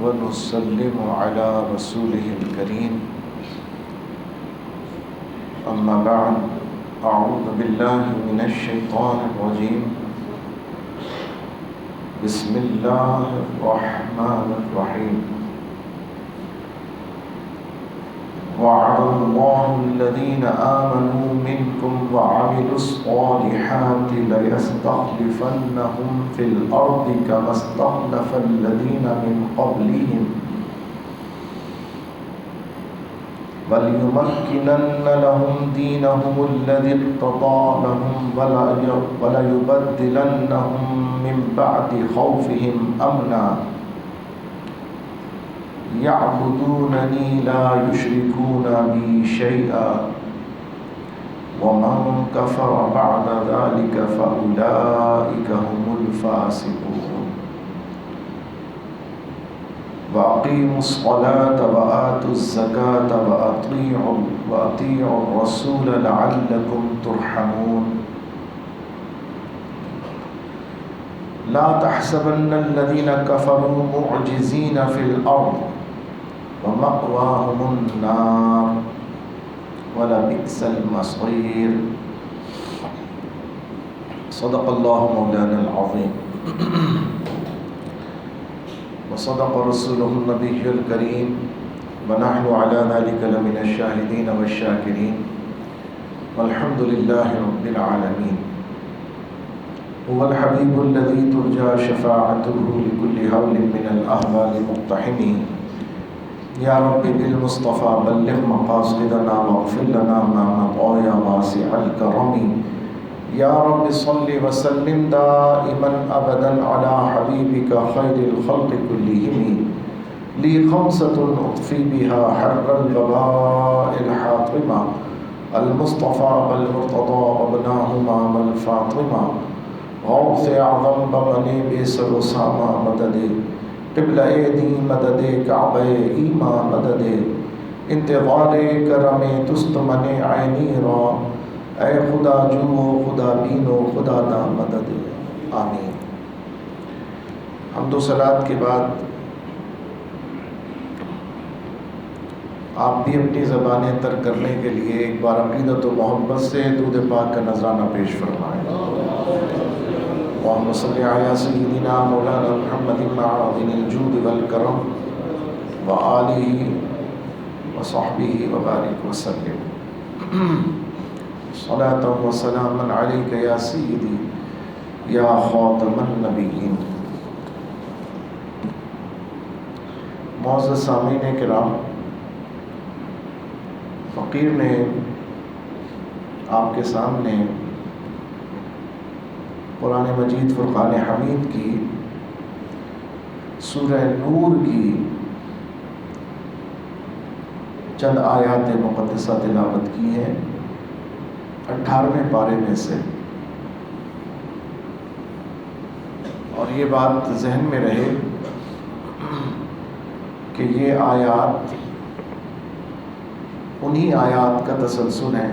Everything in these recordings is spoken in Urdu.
ونسلم على رسوله الكريم أما بعد أعوذ بالله من الشيطان الرجيم بسم الله الرحمن الرحيم وعد الله الذين آمنوا منكم وعملوا الصالحات ليستخلفنهم في الأرض كما استخلف الذين من قبلهم وليمكنن لهم دينهم الذي ارتضى لهم وليبدلنهم من بعد خوفهم أمنا يعبدونني لا يشركون بي شيئا ومن كفر بعد ذلك فأولئك هم الفاسقون وأقيموا الصلاة وآتوا الزكاة وأطيعوا الرسول لعلكم ترحمون لا تحسبن الذين كفروا معجزين في الأرض ومأواهم النار ولبئس المصير صدق الله مولانا العظيم وصدق رسوله النبي الكريم ونحن على ذلك لمن الشاهدين والشاكرين والحمد لله رب العالمين هو الحبيب الذي ترجى شفاعته لكل هول من الأهوال مقتحمين يا رب بالمصطفى بلغ مقاصدنا واغفر لنا ما مضى يا واسع الكرم يا رب صل وسلم دائما أبدا على حبيبك خير الخلق كلهم لي خمسة أطفي بها حر البلاء الحاطمة المصطفى والمرتضى وابناهما والفاطمة غوث اعظم بغنی بیسر اسامہ مدد قبلہ دی مدد کعبہ ایمان مدد انتظار کرم تست من عینی را اے خدا جو خدا بینو خدا دا مدد آمین۔ حمد و صلات کے بعد آپ بھی اپنی زبانیں تر کرنے کے لیے ایک بار عقیدت و محبت سے درود پاک کا نذرانہ پیش فرمائیں۔ اللهم صل على سيدنا مولانا محمد معظم الجود والكرم وآله وصحبه وبارك وسلم صلاة وسلاما عليك يا سيدي يا خاتم النبيين۔ معزز سامعین کرام، فقیر نے آپ کے سامنے قرآن مجید فرقان حمید کی سورہ نور کی چند آیات مقدسہ تلاوت کی ہیں 18ویں پارے میں سے، اور یہ بات ذہن میں رہے کہ یہ آیات انہی آیات کا تسلسل ہے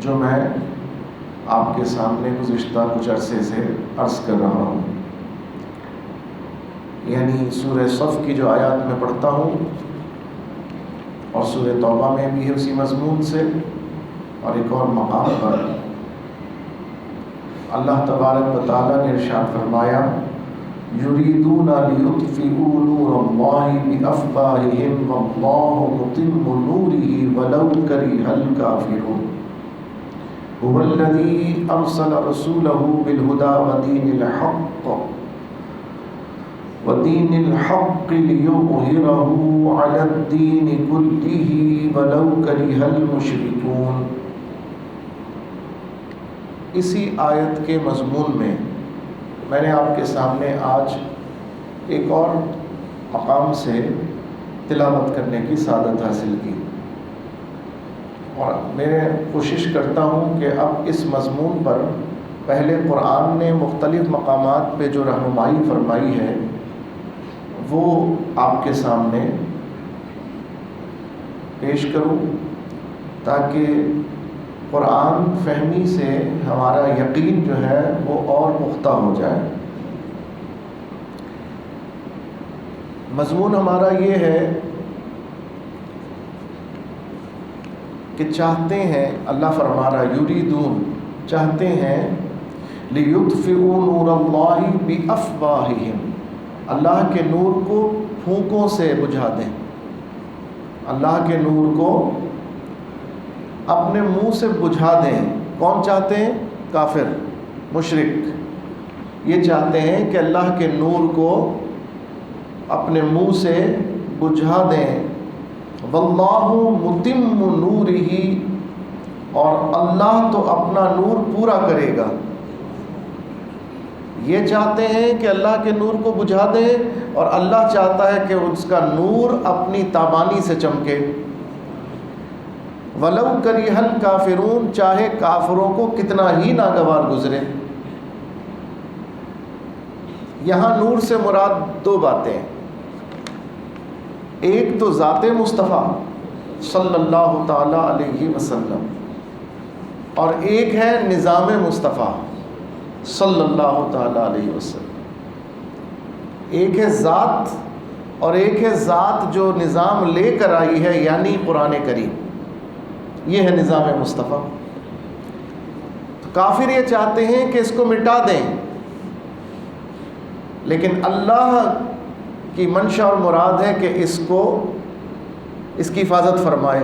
جو میں آپ کے سامنے گزشتہ کچھ عرصے سے عرض کر رہا ہوں، یعنی سورہ صف کی جو آیات میں پڑھتا ہوں اور سورہ توبہ میں بھی ہے اسی مضمون سے، اور ایک اور مقام پر اللہ تبارک و تعالیٰ نے ارشاد فرمایا یریدون لیطفئوا نور اللہ بافواہہم واللہ متم نورہ ولو کرہ الکافرون هو الذي أرسل رسوله بالهدى ودين الحق ليظهره على الدين كله ولو كره المشركون۔ اسی آیت کے مضمون میں میں نے آپ کے سامنے آج ایک اور مقام سے تلاوت کرنے کی سعادت حاصل کی، اور میں کوشش کرتا ہوں کہ اب اس مضمون پر پہلے قرآن نے مختلف مقامات پہ جو رہنمائی فرمائی ہے وہ آپ کے سامنے پیش کروں، تاکہ قرآن فہمی سے ہمارا یقین جو ہے وہ اور پختہ ہو جائے۔ مضمون ہمارا یہ ہے کہ چاہتے ہیں، اللہ فرما رہا یریدون، چاہتے ہیں لیطفئوا نور اللہ بافواہہم، اللہ کے نور کو پھونکوں سے بجھا دیں، اللہ کے نور کو اپنے منہ سے بجھا دیں۔ کون چاہتے ہیں؟ کافر، مشرک، یہ چاہتے ہیں کہ اللہ کے نور کو اپنے منہ سے بجھا دیں۔ واللہ متم نورہ، اور اللہ تو اپنا نور پورا کرے گا۔ یہ چاہتے ہیں کہ اللہ کے نور کو بجھا دیں، اور اللہ چاہتا ہے کہ اس کا نور اپنی تابانی سے چمکے۔ وَلَوْ كَرِهَ الْكَافِرُونَ، چاہے کافروں کو کتنا ہی ناگوار گزرے۔ یہاں نور سے مراد دو باتیں ہیں، ایک تو ذات مصطفیٰ صلی اللہ تعالی علیہ وسلم، اور ایک ہے نظام مصطفیٰ صلی اللہ تعالی علیہ وسلم۔ ایک ہے ذات اور ایک ہے ذات جو نظام لے کر آئی ہے، یعنی قرآن کریم، یہ ہے نظام مصطفیٰ۔ تو کافر یہ چاہتے ہیں کہ اس کو مٹا دیں، لیکن اللہ کی منشا اور مراد ہے کہ اس کی حفاظت فرمائے،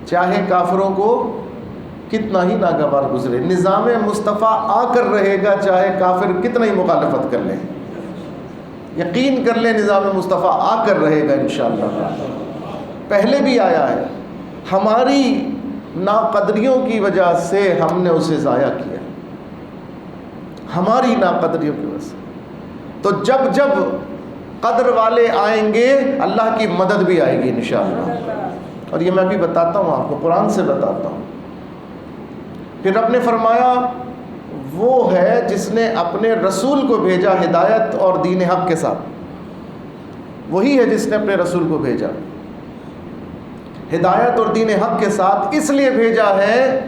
چاہے کافروں کو کتنا ہی ناگوار گزرے۔ نظام مصطفیٰ آ کر رہے گا، چاہے کافر کتنا ہی مخالفت کر لیں۔ یقین کر لیں نظام مصطفیٰ آ کر رہے گا انشاءاللہ۔ پہلے بھی آیا ہے، ہماری ناقدریوں کی وجہ سے ہم نے اسے ضائع کیا، ہماری ناقدریوں کی وجہ سے۔ تو جب جب قدر والے آئیں گے، اللہ کی مدد بھی آئے گی انشاءاللہ۔ اور یہ میں بھی بتاتا ہوں آپ کو، قرآن سے بتاتا ہوں۔ پھر رب نے فرمایا وہ ہے جس نے اپنے رسول کو بھیجا ہدایت اور دین حق کے ساتھ، وہی ہے جس نے اپنے رسول کو بھیجا ہدایت اور دین حق کے ساتھ، اس لیے بھیجا ہے۔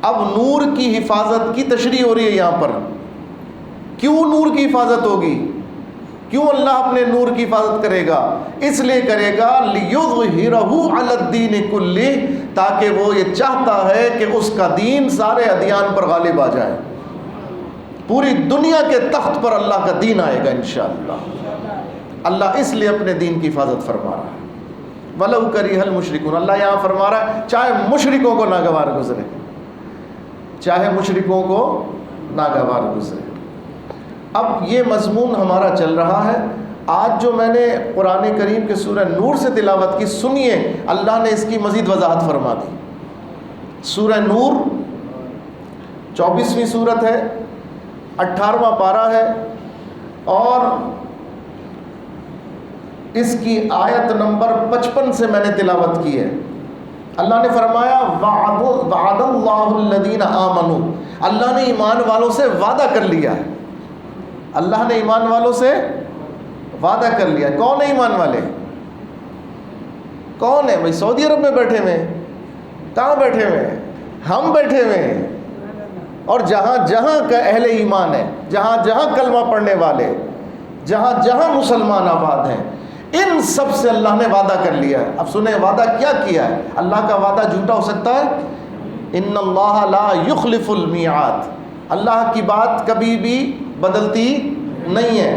اب نور کی حفاظت کی تشریح ہو رہی ہے یہاں پر۔ کیوں نور کی حفاظت ہوگی؟ کیوں اللہ اپنے نور کی حفاظت کرے گا؟ اس لیے کرے گا لِيُظْهِرَهُ عَلَى الدِّينِ كُلِّهِ، تاکہ وہ یہ چاہتا ہے کہ اس کا دین سارے ادیان پر غالب آ جائے، پوری دنیا کے تخت پر اللہ کا دین آئے گا انشاءاللہ۔ اللہ اس لیے اپنے دین کی حفاظت فرما رہا ہے۔ وَلَوْ كَرِهَ الْمُشْرِكُونَ، اللہ یہاں فرما رہا ہے چاہے مشرکوں کو ناگوار گزرے، چاہے مشرکوں کو ناگوار گزرے۔ اب یہ مضمون ہمارا چل رہا ہے۔ آج جو میں نے قرآن کریم کے سورہ نور سے تلاوت کی، سنیے اللہ نے اس کی مزید وضاحت فرما دی۔ سورہ نور 24ویں سورت ہے، 18واں پارہ ہے، اور اس کی آیت نمبر 55 سے میں نے تلاوت کی ہے۔ اللہ نے فرمایا وعد اللہ الذین آمنوا، اللہ نے ایمان والوں سے وعدہ کر لیا ہے، اللہ نے ایمان والوں سے وعدہ کر لیا۔ کون ہے ایمان والے؟ کون ہے بھائی؟ سعودی عرب میں بیٹھے ہوئے ہیں؟ کہاں بیٹھے ہوئے ہیں؟ ہم بیٹھے ہوئے ہیں، اور جہاں جہاں کا اہل ایمان ہے، جہاں جہاں کلمہ پڑھنے والے، جہاں جہاں مسلمان آباد ہیں، ان سب سے اللہ نے وعدہ کر لیا ہے۔ اب سنیں وعدہ کیا کیا ہے؟ اللہ کا وعدہ جھوٹا ہو سکتا ہے؟ ان اللہ لا یخلف المیعاد، اللہ کی بات کبھی بھی بدلتی نہیں ہے۔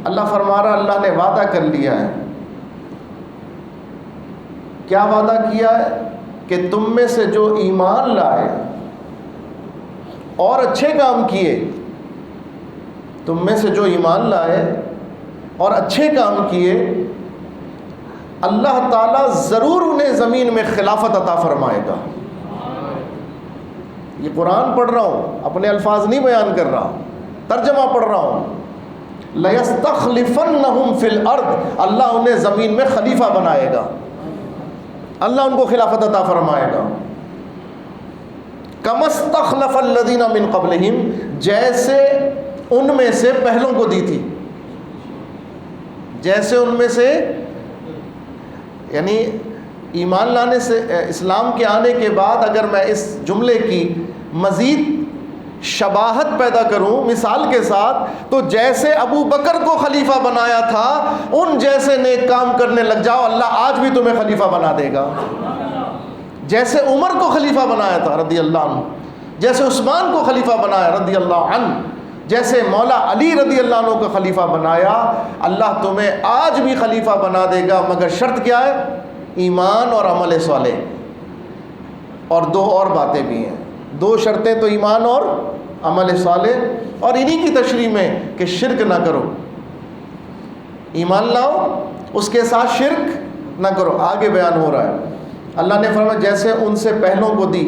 اللہ فرما رہا اللہ نے وعدہ کر لیا ہے۔ کیا وعدہ کیا ہے؟ کہ تم میں سے جو ایمان لائے اور اچھے کام کیے، تم میں سے جو ایمان لائے اور اچھے کام کیے، اللہ تعالیٰ ضرور انہیں زمین میں خلافت عطا فرمائے گا۔ یہ قرآن پڑھ رہا ہوں، اپنے الفاظ نہیں بیان کر رہا، ترجمہ پڑھ رہا ہوں۔ لَيَسْتَخْلِفَنَّهُمْ فِي الْأَرْضِ، اللہ انہیں زمین میں خلیفہ بنائے گا، اللہ ان کو خلافت عطا فرمائے گا۔ كَمَا اسْتَخْلَفَ الَّذِينَ مِن قَبْلِهِمْ، جیسے ان میں سے پہلوں کو دی تھی، جیسے ان میں سے، یعنی ایمان لانے سے، اسلام کے آنے کے بعد اگر میں اس جملے کی مزید شباہت پیدا کروں مثال کے ساتھ، تو جیسے ابو بکر کو خلیفہ بنایا تھا ان جیسے نیک کام کرنے لگ جاؤ، اللہ آج بھی تمہیں خلیفہ بنا دے گا۔ جیسے عمر کو خلیفہ بنایا تھا رضی اللہ عنہ، جیسے عثمان کو خلیفہ بنایا رضی اللہ عنہ، جیسے مولا علی رضی اللہ عنہ کو خلیفہ بنایا، اللہ تمہیں آج بھی خلیفہ بنا دے گا، مگر شرط کیا ہے؟ ایمان اور عمل صالح۔ اور دو اور باتیں بھی ہیں، دو شرطیں تو ایمان اور عمل صالح، اور انہی کی تشریح میں کہ شرک نہ کرو، ایمان لاؤ اس کے ساتھ شرک نہ کرو۔ آگے بیان ہو رہا ہے، اللہ نے فرمایا جیسے ان سے پہلوں کو دی،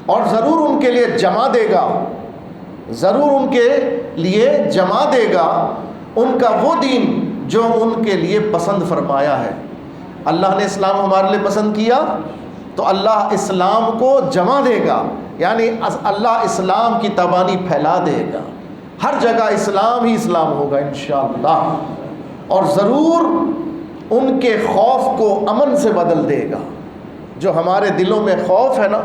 اور ضرور ان کے لیے جمع دے گا، ضرور ان کے لیے جمع دے گا ان کا وہ دین جو ان کے لیے پسند فرمایا ہے۔ اللہ نے اسلام ہمارے لیے پسند کیا تو اللہ اسلام کو جمع دے گا، یعنی اللہ اسلام کی تبانی پھیلا دے گا، ہر جگہ اسلام ہی اسلام ہوگا انشاءاللہ، اور ضرور ان کے خوف کو امن سے بدل دے گا۔ جو ہمارے دلوں میں خوف ہے نا،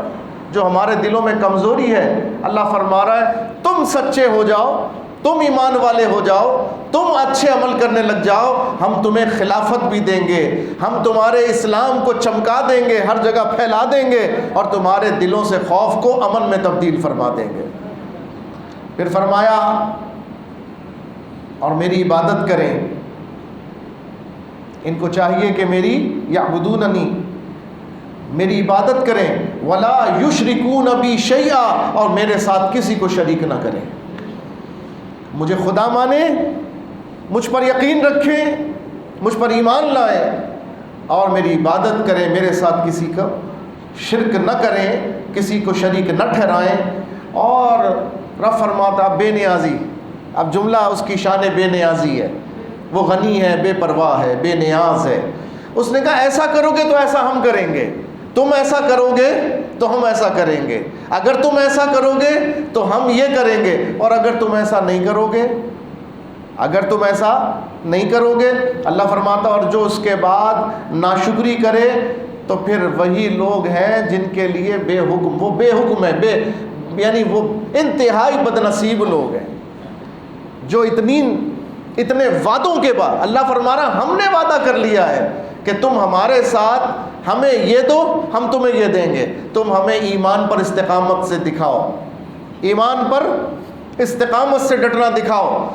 جو ہمارے دلوں میں کمزوری ہے، اللہ فرما رہا ہے تم سچے ہو جاؤ، تم ایمان والے ہو جاؤ، تم اچھے عمل کرنے لگ جاؤ، ہم تمہیں خلافت بھی دیں گے، ہم تمہارے اسلام کو چمکا دیں گے، ہر جگہ پھیلا دیں گے، اور تمہارے دلوں سے خوف کو امن میں تبدیل فرما دیں گے۔ پھر فرمایا اور میری عبادت کریں، ان کو چاہیے کہ میری یعبدوننی، میری عبادت کریں، ولا یشرکون بی شیئا، اور میرے ساتھ کسی کو شریک نہ کریں، مجھے خدا مانیں، مجھ پر یقین رکھیں، مجھ پر ایمان لائیں اور میری عبادت کریں، میرے ساتھ کسی کا شرک نہ کریں، کسی کو شریک نہ ٹھہرائیں۔ اور رب فرماتا بے نیازی، اب جملہ اس کی شان بے نیازی ہے، وہ غنی ہے، بے پرواہ ہے، بے نیاز ہے۔ اس نے کہا ایسا کرو گے تو ایسا ہم کریں گے، تم ایسا کرو گے تو ہم ایسا کریں گے، اگر تم ایسا کرو گے تو ہم یہ کریں گے، اور اگر تم ایسا نہیں کرو گے، اگر تم ایسا نہیں کرو گے، اللہ فرماتا اور جو اس کے بعد ناشکری کرے تو پھر وہی لوگ ہیں جن کے لیے بے حکم، وہ بے حکم ہے، یعنی وہ انتہائی بدنصیب لوگ ہیں، جو اتنے وعدوں کے بعد اللہ فرما رہا ہم نے وعدہ کر لیا ہے کہ تم ہمارے ساتھ ہمیں یہ دو، ہم تمہیں یہ دیں گے، تم ہمیں ایمان پر استقامت سے دکھاؤ، ایمان پر استقامت سے ڈٹنا دکھاؤ،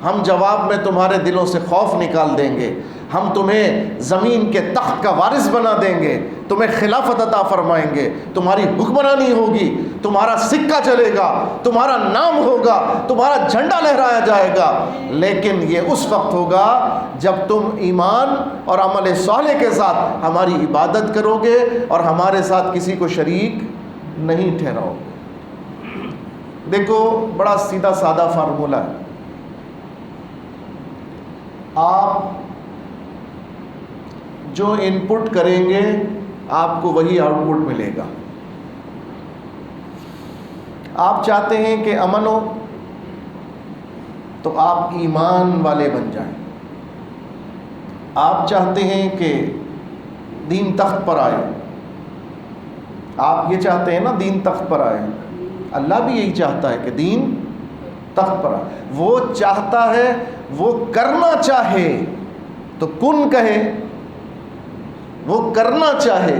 ہم جواب میں تمہارے دلوں سے خوف نکال دیں گے، ہم تمہیں زمین کے تخت کا وارث بنا دیں گے، تمہیں خلافت عطا فرمائیں گے، تمہاری حکمرانی ہوگی، تمہارا سکہ چلے گا، تمہارا نام ہوگا، تمہارا جھنڈا لہرایا جائے گا، لیکن یہ اس وقت ہوگا جب تم ایمان اور عمل صالح کے ساتھ ہماری عبادت کرو گے اور ہمارے ساتھ کسی کو شریک نہیں ٹھہراؤ گے۔ دیکھو بڑا سیدھا سادہ فارمولہ ہے، آپ جو ان پٹ کریں گے آپ کو وہی آؤٹ پٹ ملے گا۔ آپ چاہتے ہیں کہ امن ہو تو آپ ایمان والے بن جائیں، آپ چاہتے ہیں کہ دین تخت پر آئے، آپ یہ چاہتے ہیں نا دین تخت پر آئے، اللہ بھی یہی چاہتا ہے کہ دین تخت پر آئے، وہ چاہتا ہے، وہ کرنا چاہے تو کن کہے، وہ کرنا چاہے،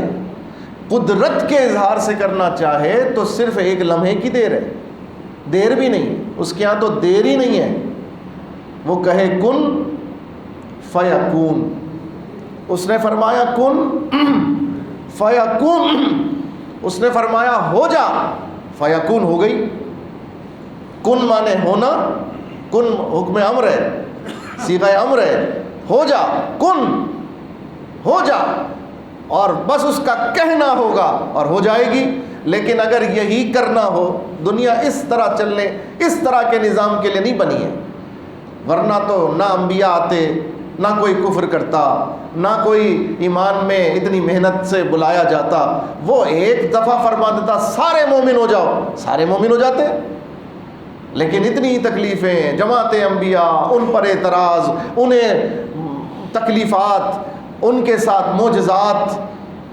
قدرت کے اظہار سے کرنا چاہے تو صرف ایک لمحے کی دیر ہے، دیر بھی نہیں، اس کے ہاں تو دیر ہی نہیں ہے، وہ کہے کن فیکون، اس نے فرمایا کن فیکون، اس نے فرمایا ہو جا فیکون، ہو گئی۔ کن مانے ہونا، کن حکم امر ہے، صیغہ امر ہے، ہو جا، کن ہو جا، اور بس اس کا کہنا ہوگا اور ہو جائے گی۔ لیکن اگر یہی کرنا ہو، دنیا اس طرح چلنے، اس طرح کے نظام کے لیے نہیں بنی ہے، ورنہ تو نہ انبیاء آتے، نہ کوئی کفر کرتا، نہ کوئی ایمان میں اتنی محنت سے بلایا جاتا، وہ ایک دفعہ فرما دیتا سارے مومن ہو جاؤ، سارے مومن ہو جاتے۔ لیکن اتنی تکلیفیں، جماعت انبیاء، ان پر اعتراض، انہیں تکلیفات، ان کے ساتھ معجزات،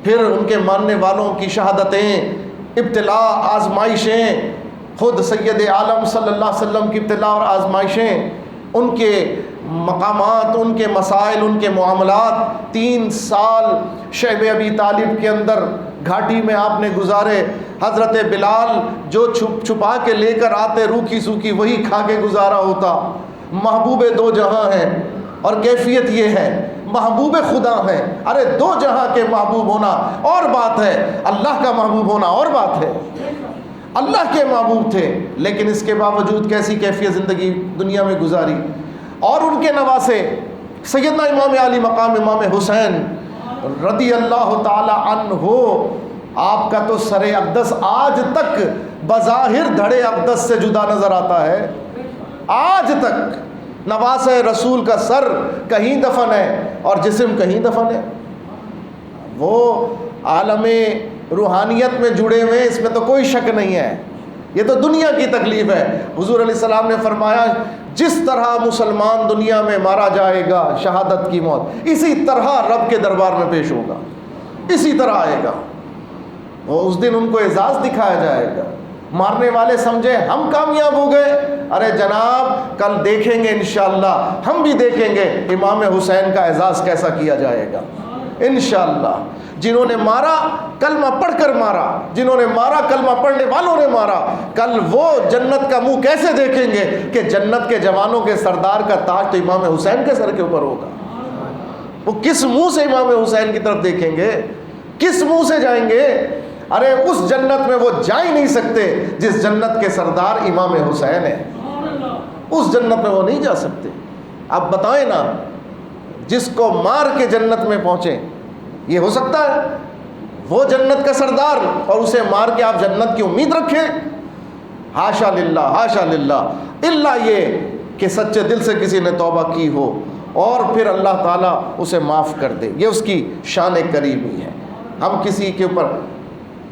پھر ان کے ماننے والوں کی شہادتیں، ابتلاء، آزمائشیں، خود سید عالم صلی اللہ علیہ وسلم کی ابتلا اور آزمائشیں، ان کے مقامات، ان کے مسائل، ان کے معاملات 3 سال شعب ابی طالب کے اندر گھاٹی میں آپ نے گزارے. حضرت بلال جو چھپا کے لے کر آتے روکھی سوکھی وہی کھا کے گزارا ہوتا. محبوب 2 جہاں ہیں، اور کیفیت یہ ہے محبوب خدا ہیں. ارے 2 جہاں کے محبوب ہونا اور بات ہے، اللہ کا محبوب ہونا اور بات ہے. اللہ کے محبوب تھے، لیکن اس کے باوجود کیسی کیفیت زندگی دنیا میں گزاری. اور ان کے نواسے سیدنا امام علی مقام امام حسین رضی اللہ تعالی عنہ، آپ کا تو سر اقدس آج تک بظاہر دھڑے اقدس سے جدا نظر آتا ہے. آج تک نواسہ رسول کا سر کہیں دفن ہے اور جسم کہیں دفن ہے. وہ عالم روحانیت میں جڑے ہوئے، اس میں تو کوئی شک نہیں ہے. یہ تو دنیا کی تکلیف ہے. حضور علیہ السلام نے فرمایا جس طرح مسلمان دنیا میں مارا جائے گا شہادت کی موت، اسی طرح رب کے دربار میں پیش ہوگا، اسی طرح آئے گا. وہ اس دن ان کو اعزاز دکھایا جائے گا. مارنے والے سمجھے ہم کامیاب ہو گئے، ارے جناب کل دیکھیں گے انشاءاللہ، ہم بھی دیکھیں گے امام حسین کا اعزاز کیسا کیا جائے گا انشاءاللہ. جنہوں نے مارا کلمہ پڑھ کر مارا، جنہوں نے مارا کلمہ پڑھنے والوں نے مارا، کل وہ جنت کا منہ کیسے دیکھیں گے کہ جنت کے جوانوں کے سردار کا تاج تو امام حسین کے سر کے اوپر ہوگا. وہ کس منہ سے امام حسین کی طرف دیکھیں گے، کس منہ سے جائیں گے؟ ارے اس جنت میں وہ جا ہی نہیں سکتے جس جنت کے سردار امام حسین ہیں. اس جنت میں وہ نہیں جا سکتے. اب بتائیں نا، جس کو مار کے جنت میں پہنچے، یہ ہو سکتا ہے وہ جنت کا سردار اور اسے مار کے آپ جنت کی امید رکھیں؟ حاشا للہ، حاشا للہ، الا یہ کہ سچے دل سے کسی نے توبہ کی ہو اور پھر اللہ تعالیٰ اسے معاف کر دے. یہ اس کی شان کریمی ہے. ہم کسی کے اوپر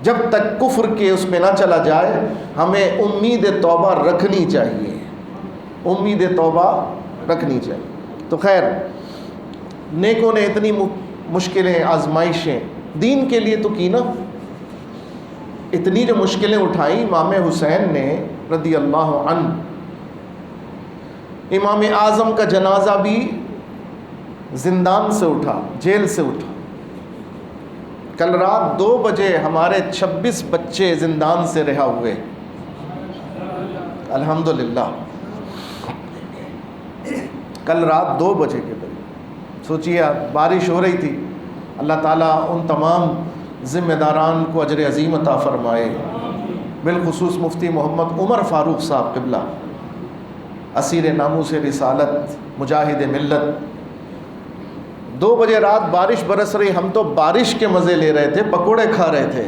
جب تک کفر کے اس میں نہ چلا جائے، ہمیں امید توبہ رکھنی چاہیے، امید توبہ رکھنی چاہیے. تو خیر، نیکوں نے اتنی مشکلیں آزمائشیں دین کے لیے تو کی نا. اتنی جو مشکلیں اٹھائیں امام حسین نے رضی اللہ عنہ. امام اعظم کا جنازہ بھی زندان سے اٹھا، جیل سے اٹھا. کل رات 2 بجے ہمارے 26 بچے زندان سے رہا ہوئے الحمدللہ. کل رات 2 بجے کے قریب. سوچیے، بارش ہو رہی تھی. اللہ تعالیٰ ان تمام ذمہ داران کو اجر عظیم عطا فرمائے، بالخصوص مفتی محمد عمر فاروق صاحب قبلہ، اسیر ناموس رسالت، مجاہد ملت. 2 بجے رات بارش برس رہی. ہم تو بارش کے مزے لے رہے تھے، پکوڑے کھا رہے تھے،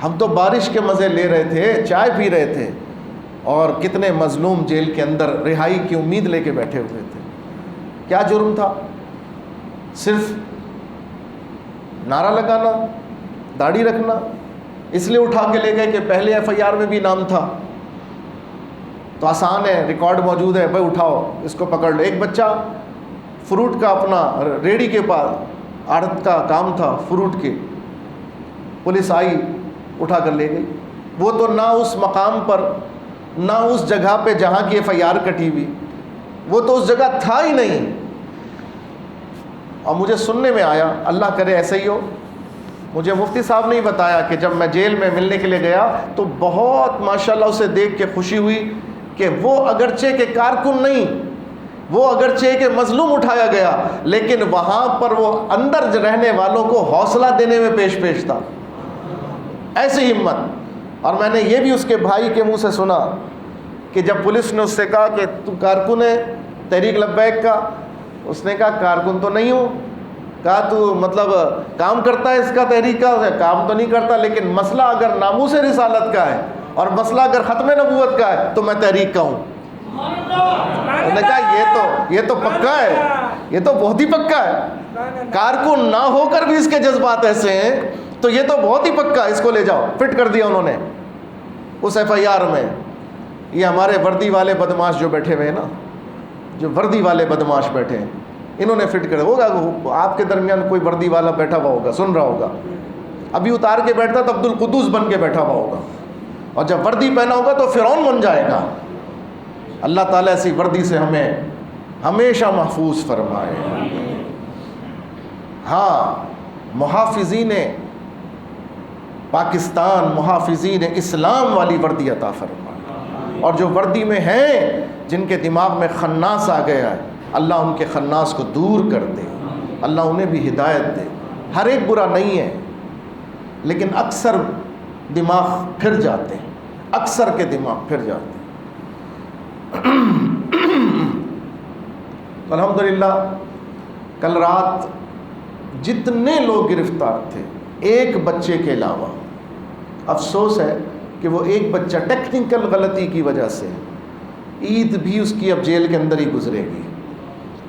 ہم تو بارش کے مزے لے رہے تھے، چائے پی رہے تھے، اور کتنے مظلوم جیل کے اندر رہائی کی امید لے کے بیٹھے ہوئے تھے. کیا جرم تھا؟ صرف نعرہ لگانا، داڑھی رکھنا. اس لیے اٹھا کے لے گئے کہ پہلے FIR میں بھی نام تھا تو آسان ہے، ریکارڈ موجود ہے، بھائی اٹھاؤ اس کو پکڑ لو. ایک بچہ فروٹ کا اپنا ریڑھی کے پاس آڑت کا کام تھا فروٹ کے، پولیس آئی اٹھا کر لے گئی. وہ تو نہ اس مقام پر، نہ اس جگہ پہ جہاں کی FIR کٹی ہوئی، وہ تو اس جگہ تھا ہی نہیں. اور مجھے سننے میں آیا، اللہ کرے ایسے ہی ہو، مجھے مفتی صاحب نے ہی بتایا کہ جب میں جیل میں ملنے کے لیے گیا تو بہت ماشاءاللہ اسے دیکھ کے خوشی ہوئی کہ وہ اگرچہ کہ کارکن نہیں، وہ اگرچہ کہ مظلوم اٹھایا گیا، لیکن وہاں پر وہ اندر رہنے والوں کو حوصلہ دینے میں پیش تھا. ایسی ہمت. اور میں نے یہ بھی اس کے بھائی کے منہ سے سنا کہ جب پولیس نے اس سے کہا کہ تو کارکن ہے تحریک لبیک کا، اس نے کہا کارکن تو نہیں ہوں. کہا تو مطلب کام کرتا ہے اس کا تحریک کا؟ کام تو نہیں کرتا، لیکن مسئلہ اگر ناموس رسالت کا ہے اور مسئلہ اگر ختم نبوت کا ہے تو میں تحریک کا ہوں. انہوں نے کہا یہ تو پکا ہے، یہ تو بہت ہی پکا ہے. کارکن نہ ہو کر بھی اس کے جذبات ایسے ہیں تو یہ تو بہت ہی پکا ہے، اس کو لے جاؤ. فٹ کر دیا انہوں نے اس FIR میں. یہ ہمارے وردی والے بدماش جو بیٹھے ہوئے ہیں نا، جو وردی والے بدماش بیٹھے ہیں، انہوں نے فٹ کر ہوگا. آپ کے درمیان کوئی وردی والا بیٹھا ہوا ہوگا، سن رہا ہوگا. ابھی اتار کے بیٹھتا تو عبد القدوس بن کے بیٹھا ہوا ہوگا. اور جب وردی پہنا ہوگا تو فرعون بن جائے گا۔ اللہ تعالیٰ ایسی وردی سے ہمیں ہمیشہ محفوظ فرمائے۔ ہاں، محافظین پاکستان، محافظین اسلام والی وردی عطا فرمائے، اور جو وردی میں ہیں جن کے دماغ میں خناس آ گیا ہے، اللہ ان کے خناس کو دور کر دے، اللہ انہیں بھی ہدایت دے۔ ہر ایک برا نہیں ہے، لیکن اکثر دماغ پھر جاتے ہیں، اکثر کے دماغ پھر جاتے ہیں۔ الحمدللہ کل رات جتنے لوگ گرفتار تھے، ایک بچے کے علاوہ، افسوس ہے کہ وہ ایک بچہ ٹیکنیکل غلطی کی وجہ سے عید بھی اس کی اب جیل کے اندر ہی گزرے گی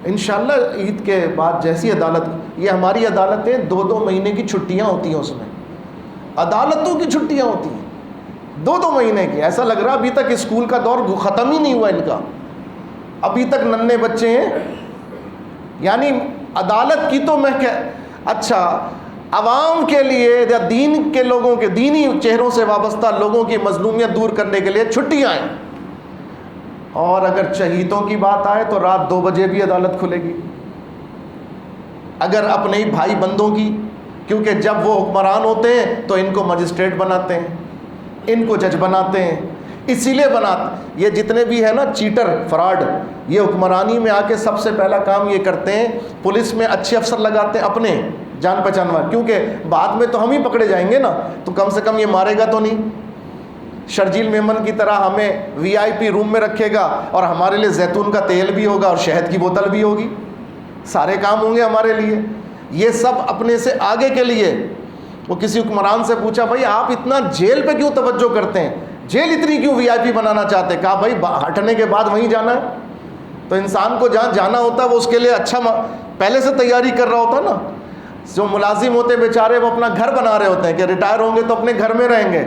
انشاءاللہ۔ عید کے بعد جیسی عدالت، یہ ہماری عدالتیں 2 مہینے کی چھٹیاں ہوتی ہیں، اس میں عدالتوں کی چھٹیاں ہوتی ہیں 2 مہینے کی۔ ایسا لگ رہا ابھی تک اسکول کا دور ختم ہی نہیں ہوا ان کا، ابھی تک ننھے بچے ہیں۔ یعنی عدالت کی تو میں اچھا عوام کے لیے یا دین کے لوگوں کے، دینی چہروں سے وابستہ لوگوں کی مظلومیت دور کرنے کے لیے چھٹیاں ہیں، اور اگر شہیدوں کی بات آئے تو رات 2 بجے بھی عدالت کھلے گی۔ اگر اپنے ہی بھائی بندوں کی، کیونکہ جب وہ حکمران ہوتے ہیں تو ان کو مجسٹریٹ بناتے ہیں، ان کو جج بناتے ہیں، اسی لیے بناتے، یہ جتنے بھی ہیں نا چیٹر فراڈ، یہ حکمرانی میں آ کے سب سے پہلا کام یہ کرتے ہیں، پولیس میں اچھے افسر لگاتے ہیں اپنے جان پہچان والے، کیونکہ بعد میں تو ہم ہی پکڑے جائیں گے نا، تو کم سے کم یہ مارے گا تو نہیں۔ شرجیل میمن کی طرح ہمیں VIP روم میں رکھے گا، اور ہمارے لیے زیتون کا تیل بھی ہوگا اور شہد کی بوتل بھی ہوگی، سارے کام ہوں گے ہمارے لیے۔ یہ سب اپنے سے آگے کے لیے۔ وہ کسی حکمران سے پوچھا بھائی آپ اتنا جیل پہ کیوں توجہ کرتے ہیں، جیل اتنی کیوں VIP بنانا چاہتے؟ کہا بھائی ہٹنے کے بعد وہیں جانا ہے، تو انسان کو جہاں جانا ہوتا ہے وہ اس کے لیے اچھا پہلے سے تیاری کر رہا ہوتا نا۔ جو ملازم ہوتے ہیں بیچارے، وہ اپنا گھر بنا رہے ہوتے ہیں کہ ریٹائر ہوں گے تو اپنے گھر میں رہیں گے،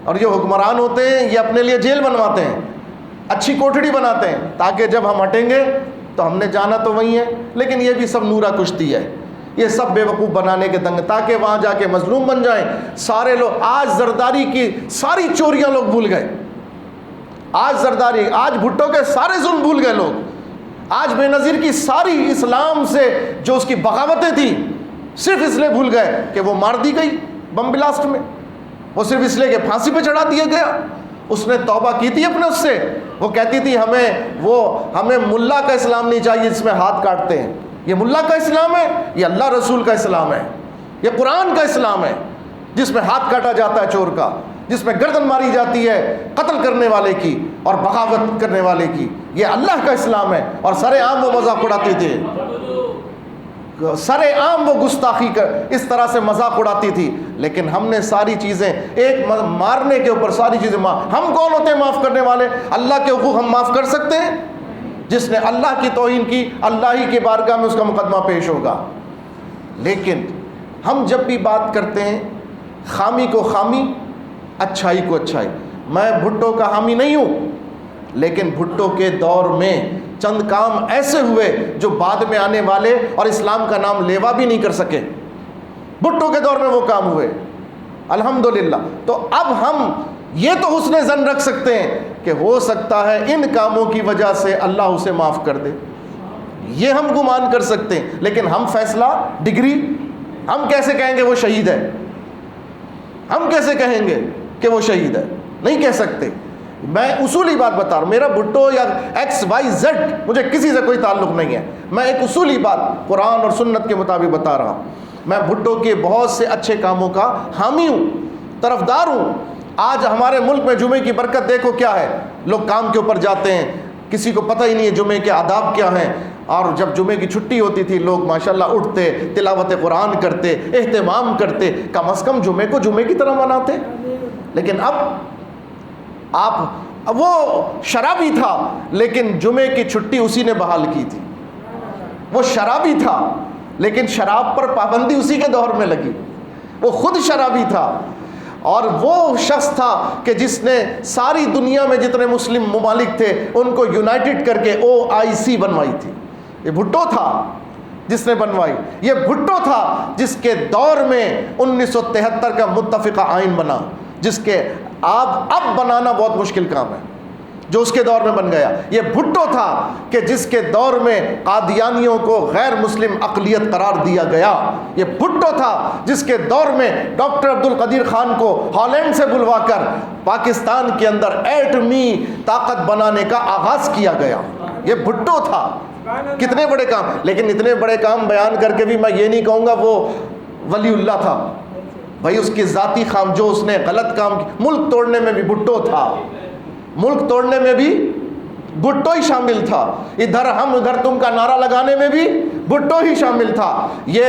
اور جو حکمران ہوتے ہیں یہ اپنے لیے جیل بنواتے ہیں، اچھی کوٹھڑی بناتے ہیں، تاکہ جب ہم ہٹیں گے تو ہم نے جانا تو وہیں ہے۔ لیکن یہ بھی سب نورا کشتی ہے، یہ سب بے وقوف بنانے کے دنگ، تاکہ وہاں جا کے مظلوم بن جائیں سارے لوگ۔ آج زرداری کی ساری چوریاں لوگ بھول گئے، آج زرداری، آج بھٹو کے سارے ظلم بھول گئے لوگ، آج بے نظیر کی ساری اسلام سے جو اس کی بغاوتیں تھیں صرف اس لیے بھول گئے کہ وہ مار دی گئی بم بلاسٹ میں، وہ صرف اس لیے کہ پھانسی پہ چڑھا دیا گیا۔ اس نے توبہ کی تھی اپنے اس سے، وہ کہتی تھی ہمیں ملا کا اسلام نہیں چاہیے جس میں ہاتھ کاٹتے ہیں، یہ ملا کا اسلام ہے، یہ اللہ رسول کا اسلام ہے، یہ قرآن کا اسلام ہے جس میں ہاتھ کاٹا جاتا ہے چور کا، جس میں گردن ماری جاتی ہے قتل کرنے والے کی اور بغاوت کرنے والے کی، یہ اللہ کا اسلام ہے۔ اور سرے عام وہ مذاق اڑاتی تھی، سرے عام وہ گستاخی کر اس طرح سے مذاق اڑاتی تھی۔ لیکن ہم نے ساری چیزیں ایک مارنے کے اوپر ساری چیزیں ہم کون ہوتے ہیں معاف کرنے والے؟ اللہ کے حقوق ہم معاف کر سکتے ہیں؟ جس نے اللہ کی توہین کی، اللہ ہی کے بارگاہ میں اس کا مقدمہ پیش ہوگا۔ لیکن ہم جب بھی بات کرتے ہیں خامی کو خامی، اچھائی کو اچھائی، میں بھٹو کا حامی نہیں ہوں، لیکن بھٹو کے دور میں چند کام ایسے ہوئے جو بعد میں آنے والے اور اسلام کا نام لیوا بھی نہیں کر سکے، بھٹو کے دور میں وہ کام ہوئے الحمدللہ۔ تو اب ہم یہ تو حسن ظن رکھ سکتے ہیں کہ ہو سکتا ہے ان کاموں کی وجہ سے اللہ اسے معاف کر دے، یہ ہم گمان کر سکتے ہیں، لیکن ہم فیصلہ ڈگری ہم کیسے کہیں گے وہ شہید ہے؟ ہم کیسے کہیں گے کہ وہ شہید ہے؟ نہیں کہہ سکتے۔ میں اصولی بات بتا رہا ہوں، میرا بھٹو یا XYZ مجھے کسی سے کوئی تعلق نہیں ہے، میں ایک اصولی بات قرآن اور سنت کے مطابق بتا رہا ہوں۔ میں بھٹو کے بہت سے اچھے کاموں کا حامی ہوں، طرفدار ہوں۔ آج ہمارے ملک میں جمعے کی برکت دیکھو کیا ہے، لوگ کام کے اوپر جاتے ہیں، کسی کو پتہ ہی نہیں ہے جمعے کے آداب کیا ہیں، اور جب جمعے کی چھٹی ہوتی تھی لوگ ماشاءاللہ اٹھتے، تلاوت قرآن کرتے، اہتمام کرتے، کم از کم جمعے کو جمعے کی طرح مناتے۔ لیکن اب وہ شرابی تھا لیکن جمعے کی چھٹی اسی نے بحال کی تھی، وہ شرابی تھا لیکن شراب پر پابندی اسی کے دور میں لگی، وہ خود شرابی تھا، اور وہ شخص تھا کہ جس نے ساری دنیا میں جتنے مسلم ممالک تھے ان کو یونائٹڈ کر کے OIC بنوائی تھی۔ یہ بھٹو تھا جس نے بنوائی، یہ بھٹو تھا جس کے دور میں 1973 کا متفقہ آئین بنا، جس کے آپ اب بنانا بہت مشکل کام ہے، جو اس کے دور میں بن گیا۔ یہ بھٹو تھا کہ جس کے دور میں قادیانیوں کو غیر مسلم اقلیت قرار دیا گیا۔ یہ بھٹو تھا جس کے دور میں ڈاکٹر عبد القدیر خان کو ہالینڈ سے بلوا کر پاکستان کے اندر ایٹمی طاقت بنانے کا آغاز کیا گیا۔ یہ بھٹو تھا۔ کتنے بڑے کام، لیکن اتنے بڑے کام بیان کر کے بھی میں یہ نہیں کہوں گا وہ ولی اللہ تھا۔ بھائی اس کی ذاتی خام، جو اس نے غلط کام کی، ملک توڑنے میں بھی بھٹو تھا، ملک توڑنے میں بھی بھٹو ہی شامل تھا، ادھر ہم ادھر تم کا نعرہ لگانے میں بھی بھٹو ہی شامل تھا، یہ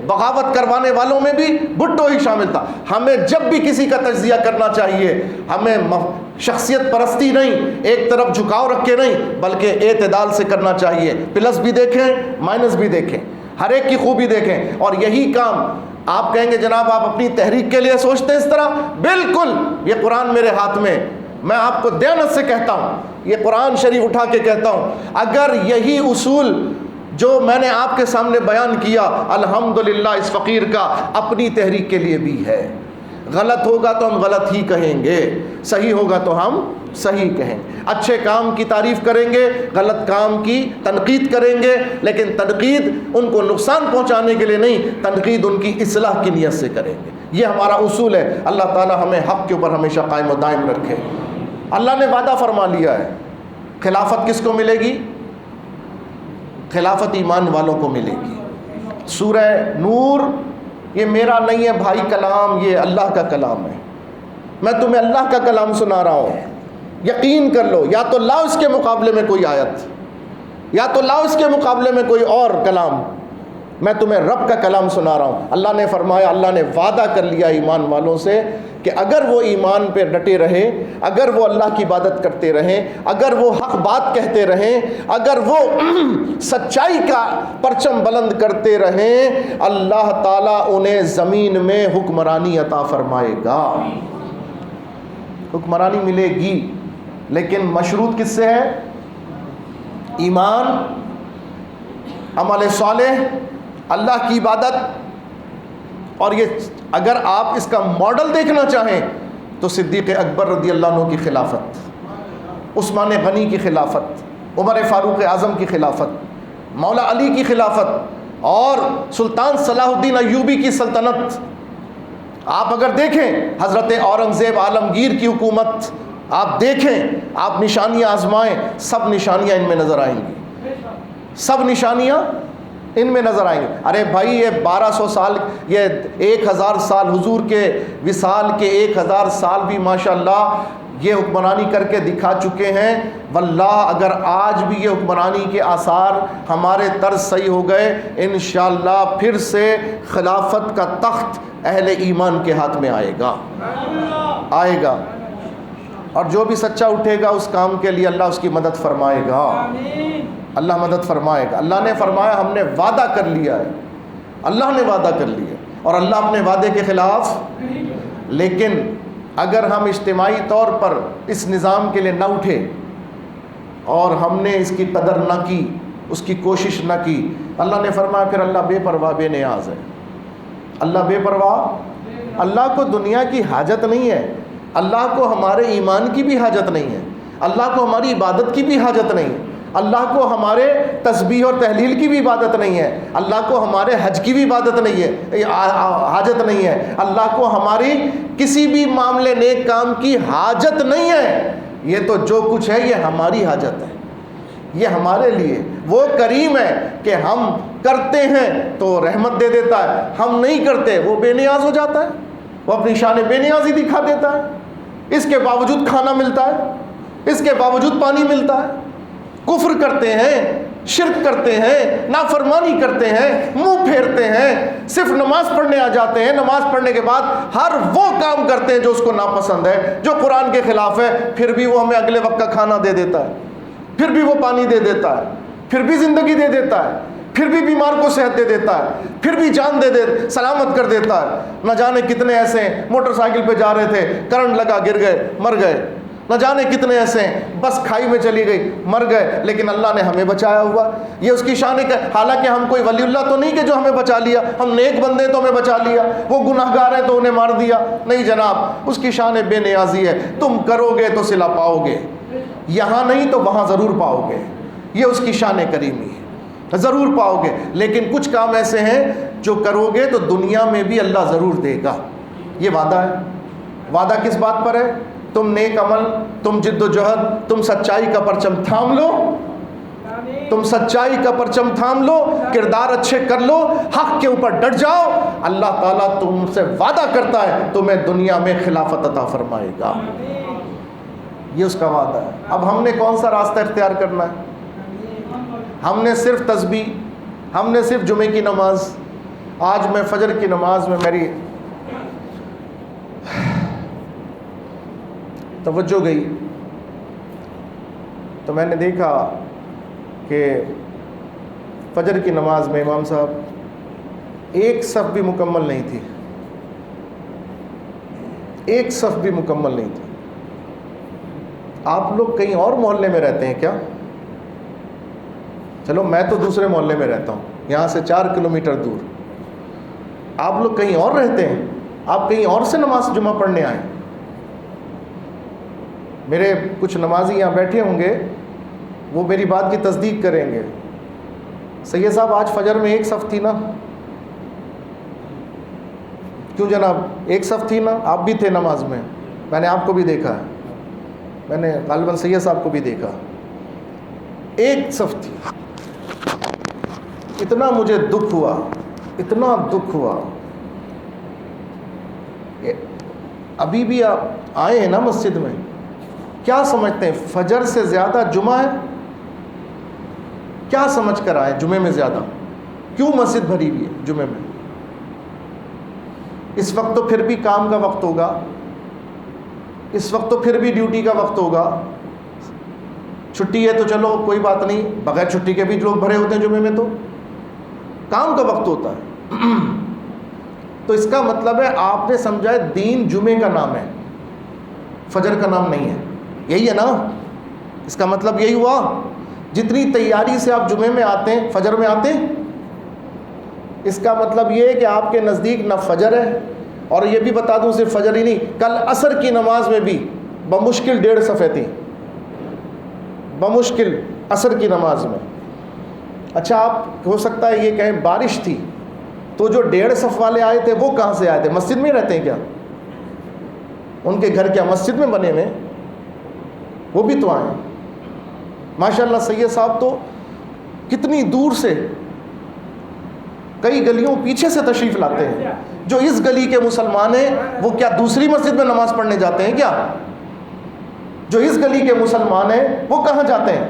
بغاوت کروانے والوں میں بھی بھٹو ہی شامل تھا۔ ہمیں جب بھی کسی کا تجزیہ کرنا چاہیے، ہمیں شخصیت پرستی نہیں، ایک طرف جھکاؤ رکھ کے نہیں، بلکہ اعتدال سے کرنا چاہیے۔ پلس بھی دیکھیں، مائنس بھی دیکھیں، ہر ایک کی خوبی دیکھیں۔ اور یہی کام آپ کہیں گے جناب آپ اپنی تحریک کے لیے سوچتے ہیں اس طرح، بالکل، یہ قرآن میرے ہاتھ میں، میں آپ کو دیانت سے کہتا ہوں، یہ قرآن شریف اٹھا کے کہتا ہوں، اگر یہی اصول جو میں نے آپ کے سامنے بیان کیا الحمدللہ اس فقیر کا اپنی تحریک کے لیے بھی ہے۔ غلط ہوگا تو ہم غلط ہی کہیں گے، صحیح ہوگا تو ہم صحیح کہیں گے، اچھے کام کی تعریف کریں گے، غلط کام کی تنقید کریں گے، لیکن تنقید ان کو نقصان پہنچانے کے لیے نہیں، تنقید ان کی اصلاح کی نیت سے کریں گے۔ یہ ہمارا اصول ہے۔ اللہ تعالی ہمیں حق کے اوپر ہمیشہ قائم و دائم رکھے۔ اللہ نے وعدہ فرما لیا ہے، خلافت کس کو ملے گی؟ خلافت ایمان والوں کو ملے گی۔ سورہ نور، یہ میرا نہیں ہے بھائی کلام، یہ اللہ کا کلام ہے، میں تمہیں اللہ کا کلام سنا رہا ہوں، یقین کر لو، یا تو لاؤ اس کے مقابلے میں کوئی آیت، یا تو لاؤ اس کے مقابلے میں کوئی اور کلام، میں تمہیں رب کا کلام سنا رہا ہوں۔ اللہ نے فرمایا، اللہ نے وعدہ کر لیا ایمان والوں سے کہ اگر وہ ایمان پہ ڈٹے رہے، اگر وہ اللہ کی عبادت کرتے رہیں، اگر وہ حق بات کہتے رہیں، اگر وہ سچائی کا پرچم بلند کرتے رہیں، اللہ تعالیٰ انہیں زمین میں حکمرانی عطا فرمائے گا۔ حکمرانی ملے گی، لیکن مشروط کس سے ہے؟ ایمان، عمل صالح، اللہ کی عبادت۔ اور یہ اگر آپ اس کا ماڈل دیکھنا چاہیں تو صدیق اکبر رضی اللہ عنہ کی خلافت، عثمان غنی کی خلافت، عمر فاروق اعظم کی خلافت، مولا علی کی خلافت، اور سلطان صلاح الدین ایوبی کی سلطنت۔ آپ اگر دیکھیں حضرت اورنگزیب عالمگیر کی حکومت، آپ دیکھیں، آپ نشانیاں آزمائیں، سب نشانیاں ان میں نظر آئیں گی، سب نشانیاں ان میں نظر آئیں گے۔ ارے بھائی یہ 1200 سال، یہ 1000 سال حضور کے وصال کے 1000 سال بھی ماشاءاللہ یہ حکمرانی کر کے دکھا چکے ہیں۔ واللہ اگر آج بھی یہ حکمرانی کے آثار ہمارے طرز صحیح ہو گئے، انشاءاللہ پھر سے خلافت کا تخت اہل ایمان کے ہاتھ میں آئے گا، آئے گا، اور جو بھی سچا اٹھے گا اس کام کے لیے اللہ اس کی مدد فرمائے گا، اللہ مدد فرمائے گا۔ اللہ نے فرمایا ہم نے وعدہ کر لیا ہے، اللہ نے وعدہ کر لیا، اور اللہ اپنے وعدے کے خلاف۔ لیکن اگر ہم اجتماعی طور پر اس نظام کے لیے نہ اٹھے اور ہم نے اس کی قدر نہ کی، اس کی کوشش نہ کی، اللہ نے فرمایا پھر اللہ بے پرواہ بے نیاز ہے۔ اللہ بے پرواہ، اللہ کو دنیا کی حاجت نہیں ہے، اللہ کو ہمارے ایمان کی بھی حاجت نہیں ہے، اللہ کو ہماری عبادت کی بھی حاجت نہیں ہے، اللہ کو ہمارے تسبیح اور تحلیل کی بھی عبادت نہیں ہے، اللہ کو ہمارے حج کی بھی عبادت نہیں ہے، حاجت نہیں ہے، اللہ کو ہماری کسی بھی معاملے نیک کام کی حاجت نہیں ہے۔ یہ تو جو کچھ ہے یہ ہماری حاجت ہے، یہ ہمارے لیے۔ وہ کریم ہے کہ ہم کرتے ہیں تو رحمت دے دیتا ہے، ہم نہیں کرتے وہ بے نیاز ہو جاتا ہے، وہ اپنی شان بے نیازی دکھا دیتا ہے۔ اس کے باوجود کھانا ملتا ہے، اس کے باوجود پانی ملتا ہے۔ کفر کرتے ہیں، شرک کرتے ہیں، نافرمانی کرتے ہیں، منہ پھیرتے ہیں، صرف نماز پڑھنے آ جاتے ہیں، نماز پڑھنے کے بعد ہر وہ کام کرتے ہیں جو اس کو ناپسند ہے، جو قرآن کے خلاف ہے، پھر بھی وہ ہمیں اگلے وقت کا کھانا دے دیتا ہے، پھر بھی وہ پانی دے دیتا ہے، پھر بھی زندگی دے دیتا ہے، پھر بھی بیمار کو صحت دے دیتا ہے، پھر بھی جان دے سلامت کر دیتا ہے۔ نہ جانے کتنے ایسے موٹر سائیکل پہ جا رہے تھے، کرنٹ لگا گر گئے، مر گئے، نہ جانے کتنے ایسے ہیں بس کھائی میں چلی گئی مر گئے، لیکن اللہ نے ہمیں بچایا ہوا. یہ اس کی شان ہے. حالانکہ ہم کوئی ولی اللہ تو نہیں کہ جو ہمیں بچا لیا، ہم نیک بندے تو ہمیں بچا لیا، وہ گناہ گار ہیں تو انہیں مار دیا. نہیں جناب، اس کی شان بے نیازی ہے. تم کرو گے تو صلہ پاؤ گے، یہاں نہیں تو وہاں ضرور پاؤ گے. یہ اس کی شان کریمی ہے، ضرور پاؤ گے. لیکن کچھ کام ایسے ہیں جو کرو گے تو دنیا میں بھی اللہ ضرور دے گا. یہ وعدہ ہے. وعدہ کس بات پر ہے؟ تم نیک عمل، تم جد و جہد، تم سچائی کا پرچم تھام لو، تم سچائی کا پرچم تھام لو، کردار اچھے کر لو، حق کے اوپر ڈٹ جاؤ، اللہ تعالیٰ تم سے وعدہ کرتا ہے تمہیں دنیا میں خلافت عطا فرمائے گا. یہ اس کا وعدہ ہے. اب ہم نے کون سا راستہ اختیار کرنا ہے؟ ہم نے صرف تسبیح، ہم نے صرف جمعے کی نماز. آج میں فجر کی نماز میں میری توجہ گئی تو میں نے دیکھا کہ فجر کی نماز میں امام صاحب ایک صف بھی مکمل نہیں تھی، ایک صف بھی مکمل نہیں تھی. آپ لوگ کہیں اور محلے میں رہتے ہیں کیا؟ چلو میں تو دوسرے محلے میں رہتا ہوں، یہاں سے 4 کلومیٹر دور. آپ لوگ کہیں اور رہتے ہیں، آپ کہیں اور سے نماز جمعہ پڑھنے آئے. میرے کچھ نمازی یہاں بیٹھے ہوں گے، وہ میری بات کی تصدیق کریں گے. سید صاحب آج فجر میں ایک صف تھی نا؟ کیوں جناب ایک صف تھی نا؟ آپ بھی تھے نماز میں، میں نے آپ کو بھی دیکھا ہے، میں نے غالباً سید صاحب کو بھی دیکھا. ایک صف تھی. اتنا مجھے دکھ ہوا، اتنا دکھ ہوا. ابھی بھی آپ آئے ہیں نا مسجد میں، کیا سمجھتے ہیں فجر سے زیادہ جمعہ ہے؟ کیا سمجھ کر آئے جمعے میں زیادہ؟ کیوں مسجد بھری ہوئی ہے جمعے میں؟ اس وقت تو پھر بھی کام کا وقت ہوگا، اس وقت تو پھر بھی ڈیوٹی کا وقت ہوگا. چھٹی ہے تو چلو کوئی بات نہیں، بغیر چھٹی کے بھی لوگ بھرے ہوتے ہیں جمعے میں، تو کام کا وقت ہوتا ہے. تو اس کا مطلب ہے آپ نے سمجھا ہے دین جمعے کا نام ہے، فجر کا نام نہیں ہے. یہی ہے نا؟ اس کا مطلب یہی ہوا. جتنی تیاری سے آپ جمعے میں آتے ہیں، فجر میں آتے ہیں، اس کا مطلب یہ ہے کہ آپ کے نزدیک نہ فجر ہے. اور یہ بھی بتا دوں صرف فجر ہی نہیں، کل عصر کی نماز میں بھی بمشکل 1.5 صفحے تھیں، بمشکل عصر کی نماز میں. اچھا آپ ہو سکتا ہے یہ کہیں بارش تھی، تو جو 1.5 صف والے آئے تھے وہ کہاں سے آئے تھے؟ مسجد میں رہتے ہیں کیا؟ ان کے گھر کیا مسجد میں بنے ہوئے؟ وہ بھی تو آئے. ماشاءاللہ سید صاحب تو کتنی دور سے، کئی گلیوں پیچھے سے تشریف لاتے ہیں. جو اس گلی کے مسلمان ہیں وہ کیا دوسری مسجد میں نماز پڑھنے جاتے ہیں کیا؟ جو اس گلی کے مسلمان ہیں وہ کہاں جاتے ہیں؟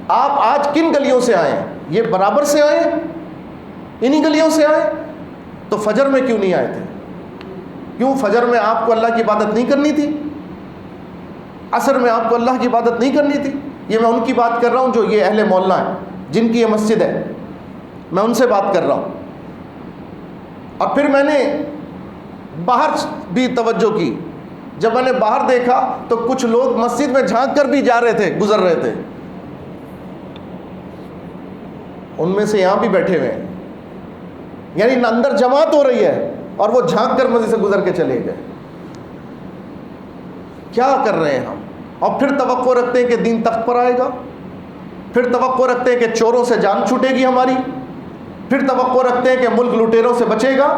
آپ آج کن گلیوں سے آئے ہیں؟ یہ برابر سے آئے، انہی گلیوں سے آئے. تو فجر میں کیوں نہیں آئے تھے؟ کیوں فجر میں آپ کو اللہ کی عبادت نہیں کرنی تھی؟ عصر میں آپ کو اللہ کی عبادت نہیں کرنی تھی؟ یہ میں ان کی بات کر رہا ہوں جو یہ اہل محلہ ہیں، جن کی یہ مسجد ہے، میں ان سے بات کر رہا ہوں. اور پھر میں نے باہر بھی توجہ کی. جب میں نے باہر دیکھا تو کچھ لوگ مسجد میں جھانک کر بھی جا رہے تھے، گزر رہے تھے. ان میں سے یہاں بھی بیٹھے ہوئے ہیں، یعنی اندر جماعت ہو رہی ہے اور وہ جھانک کر مسجد سے گزر کے چلے گئے. کیا کر رہے ہیں ہم؟ اور پھر توقع رکھتے ہیں کہ دین تخت پر آئے گا، پھر توقع رکھتے ہیں کہ چوروں سے جان چھوٹے گی ہماری، پھر توقع رکھتے ہیں کہ ملک لٹیروں سے بچے گا،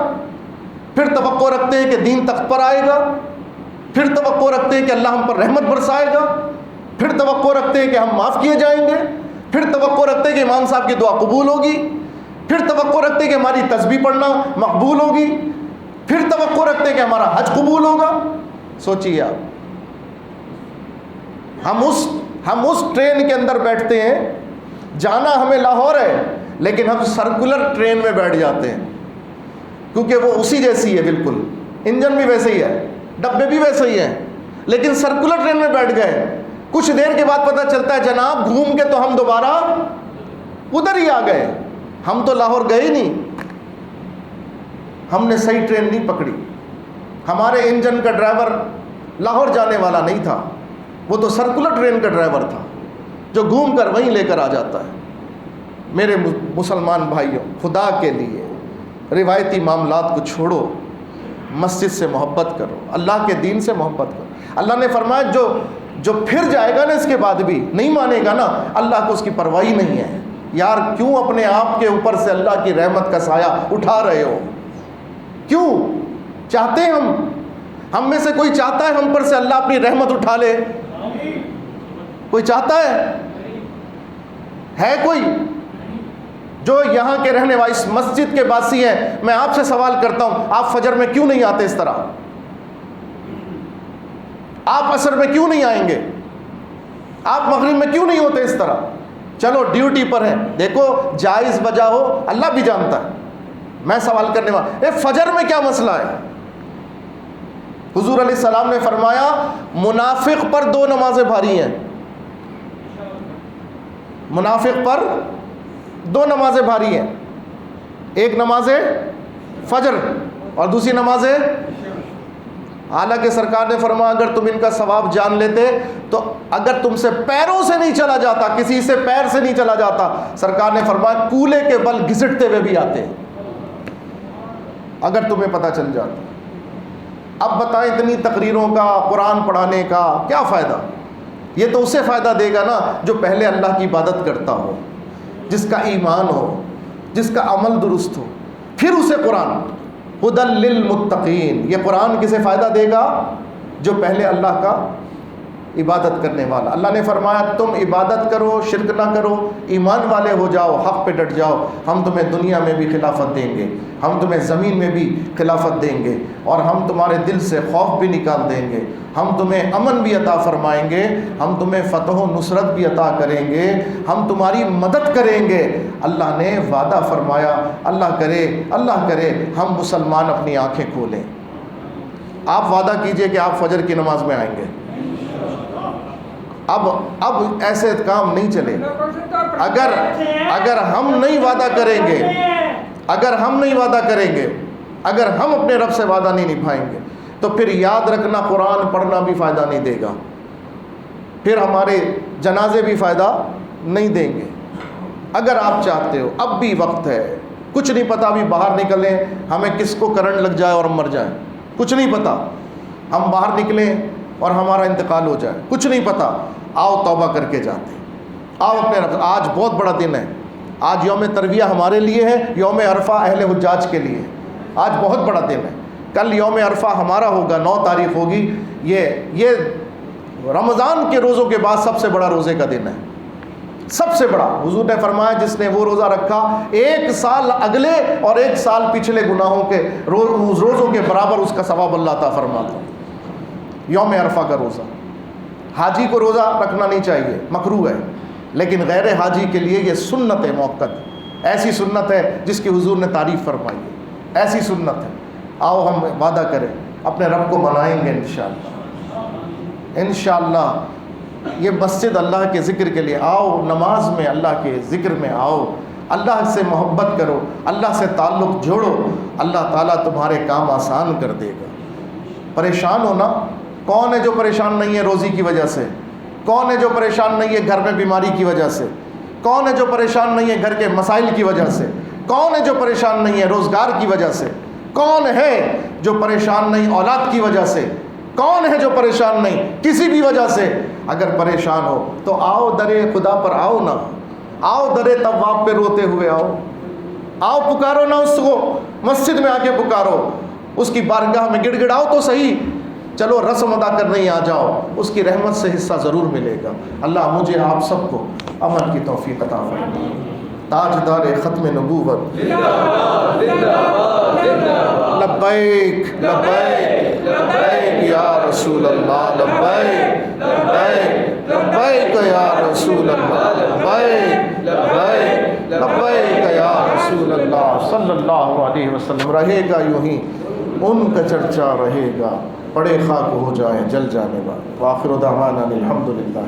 پھر توقع رکھتے ہیں کہ دین تخت پر آئے گا، پھر توقع رکھتے ہیں کہ اللہ ہم پر رحمت برسائے گا، پھر توقع رکھتے ہیں کہ ہم معاف کیے جائیں گے، پھر توقع رکھتے ہیں کہ امام صاحب کی دعا قبول ہوگی، پھر توقع رکھتے ہیں کہ ہماری تسبیح پڑھنا مقبول ہوگی، پھر توقع رکھتے ہیں کہ ہمارا حج قبول ہوگا. سوچیے آپ، ہم اس ٹرین کے اندر بیٹھتے ہیں، جانا ہمیں لاہور ہے لیکن ہم سرکولر ٹرین میں بیٹھ جاتے ہیں کیونکہ وہ اسی جیسی ہے، بالکل انجن بھی ویسے ہی ہے، ڈبے بھی ویسے ہی ہیں، لیکن سرکولر ٹرین میں بیٹھ گئے. کچھ دیر کے بعد پتہ چلتا ہے جناب گھوم کے تو ہم دوبارہ ادھر ہی آ گئے، ہم تو لاہور گئے ہی نہیں، ہم نے صحیح ٹرین نہیں پکڑی. ہمارے انجن کا ڈرائیور لاہور جانے والا نہیں تھا، وہ تو سرکولر ٹرین کا ڈرائیور تھا جو گھوم کر وہیں لے کر آ جاتا ہے۔ میرے مسلمان بھائیوں، خدا کے لیے روایتی معاملات کو چھوڑو، مسجد سے محبت کرو، اللہ کے دین سے محبت کرو۔ اللہ نے فرمایا جو پھر جائے گا نا اس کے بعد بھی نہیں مانے گا نا، اللہ کو اس کی پرواہ نہیں ہے۔ یار کیوں اپنے آپ کے اوپر سے اللہ کی رحمت کا سایہ اٹھا رہے ہو؟ کیوں چاہتے ہیں ہم میں سے کوئی چاہتا ہے ہم پر سے اللہ اپنی رحمت اٹھا لے؟ کوئی چاہتا ہے کوئی؟ جو یہاں کے رہنے والے اس مسجد کے باسی ہیں، میں آپ سے سوال کرتا ہوں، آپ فجر میں کیوں نہیں آتے اس طرح؟ آپ عصر میں کیوں نہیں آئیں گے؟ آپ مغرب میں کیوں نہیں ہوتے اس طرح؟ چلو ڈیوٹی پر ہیں، دیکھو جائز وجہ ہو، اللہ بھی جانتا ہے، میں سوال کرنے والا فجر میں کیا مسئلہ ہے؟ حضور علیہ السلام نے فرمایا منافق پر 2 نمازیں بھاری ہیں، منافق پر 2 نمازیں بھاری ہیں، ایک نماز فجر اور دوسری نماز، حالانکہ سرکار نے فرمایا اگر تم ان کا ثواب جان لیتے تو اگر تم سے پیروں سے نہیں چلا جاتا، کسی سے پیر سے نہیں چلا جاتا، سرکار نے فرمایا کولے کے بل گھسٹتے ہوئے بھی آتے اگر تمہیں پتہ چل جاتا۔ اب بتائیں اتنی تقریروں کا، قرآن پڑھانے کا کیا فائدہ؟ یہ تو اسے فائدہ دے گا نا جو پہلے اللہ کی عبادت کرتا ہو، جس کا ایمان ہو، جس کا عمل درست ہو، پھر اسے قرآن ہدی للمتقین، یہ قرآن کسے فائدہ دے گا؟ جو پہلے اللہ کا عبادت کرنے والا۔ اللہ نے فرمایا تم عبادت کرو، شرک نہ کرو، ایمان والے ہو جاؤ، حق پہ ڈٹ جاؤ، ہم تمہیں دنیا میں بھی خلافت دیں گے، ہم تمہیں زمین میں بھی خلافت دیں گے، اور ہم تمہارے دل سے خوف بھی نکال دیں گے، ہم تمہیں امن بھی عطا فرمائیں گے، ہم تمہیں فتح و نصرت بھی عطا کریں گے، ہم تمہاری مدد کریں گے۔ اللہ نے وعدہ فرمایا، اللہ کرے ہم مسلمان اپنی آنکھیں کھولیں۔ آپ وعدہ کیجئے کہ آپ فجر کی نماز میں آئیں گے۔ اب ایسے کام نہیں چلے۔ اگر ہم نہیں وعدہ کریں گے، اگر ہم اپنے رب سے وعدہ نہیں نبھائیں گے تو پھر یاد رکھنا قرآن پڑھنا بھی فائدہ نہیں دے گا، پھر ہمارے جنازے بھی فائدہ نہیں دیں گے۔ اگر آپ چاہتے ہو اب بھی وقت ہے، کچھ نہیں پتا ابھی باہر نکلیں ہمیں کس کو کرنٹ لگ جائے اور ہم مر جائیں، کچھ نہیں پتا، ہم باہر نکلیں اور ہمارا انتقال ہو جائے، کچھ نہیں پتا۔ آؤ توبہ کر کے جاتے ہیں، آؤ اپنے رب۔ آج بہت بڑا دن ہے، آج یوم ترویہ ہمارے لیے ہے، یوم عرفہ اہل حجاج کے لیے، آج بہت بڑا دن ہے۔ کل یوم عرفہ ہمارا ہوگا، 9 تاریخ ہوگی۔ یہ رمضان کے روزوں کے بعد سب سے بڑا روزے کا دن ہے، سب سے بڑا۔ حضور نے فرمایا جس نے وہ روزہ رکھا 1 سال اگلے اور 1 سال پچھلے گناہوں کے روزوں کے برابر اس کا ثواب اللہ عطا فرماتا۔ یوم عرفہ کا روزہ، حاجی کو روزہ رکھنا نہیں چاہیے، مکروہ ہے، لیکن غیر حاجی کے لیے یہ سنت ہے موقت، ایسی سنت ہے جس کی حضور نے تعریف فرمائی ہے، ایسی سنت ہے۔ آؤ ہم وعدہ کریں، اپنے رب کو منائیں گے انشاءاللہ۔ یہ مسجد اللہ کے ذکر کے لیے، آؤ نماز میں اللہ کے ذکر میں آؤ، اللہ سے محبت کرو، اللہ سے تعلق جوڑو، اللہ تعالیٰ تمہارے کام آسان کر دے گا۔ پریشان ہونا، کون ہے جو پریشان نہیں ہے روزی کی وجہ سے؟ کون ہے جو پریشان نہیں ہے گھر میں بیماری کی وجہ سے؟ کون ہے جو پریشان نہیں ہے گھر کے مسائل کی وجہ سے؟ کون ہے جو پریشان نہیں ہے روزگار کی وجہ سے؟ کون ہے جو پریشان نہیں اولاد کی وجہ سے؟ کون ہے جو پریشان نہیں کسی بھی وجہ سے؟ اگر پریشان ہو تو آؤ درے خدا پر، آؤ نا، آؤ درے تواب پہ روتے ہوئے آؤ پکارو نا اس کو، مسجد میں آ کے پکارو، اس کی بارگاہ میں گڑ گڑاؤ تو صحیح، چلو رسم ادا کرنے ہی آ جاؤ، اس کی رحمت سے حصہ ضرور ملے گا۔ اللہ مجھے آپ سب کو عمل کی توفیق عطا فرمائے۔ تاجدار ختم نبوت، لبیک لبیک لبیک یا رسول اللہ، لبیک لبیک لبیک یا رسول اللہ، لبیک لبیک لبیک یا رسول اللہ صلی اللہ علیہ وسلم۔ رہے گا یوں ہی ان کا چرچا، رہے گا، بڑے خاک ہو جائیں جل جانے والے۔ وآخر دعوانا الحمدللہ۔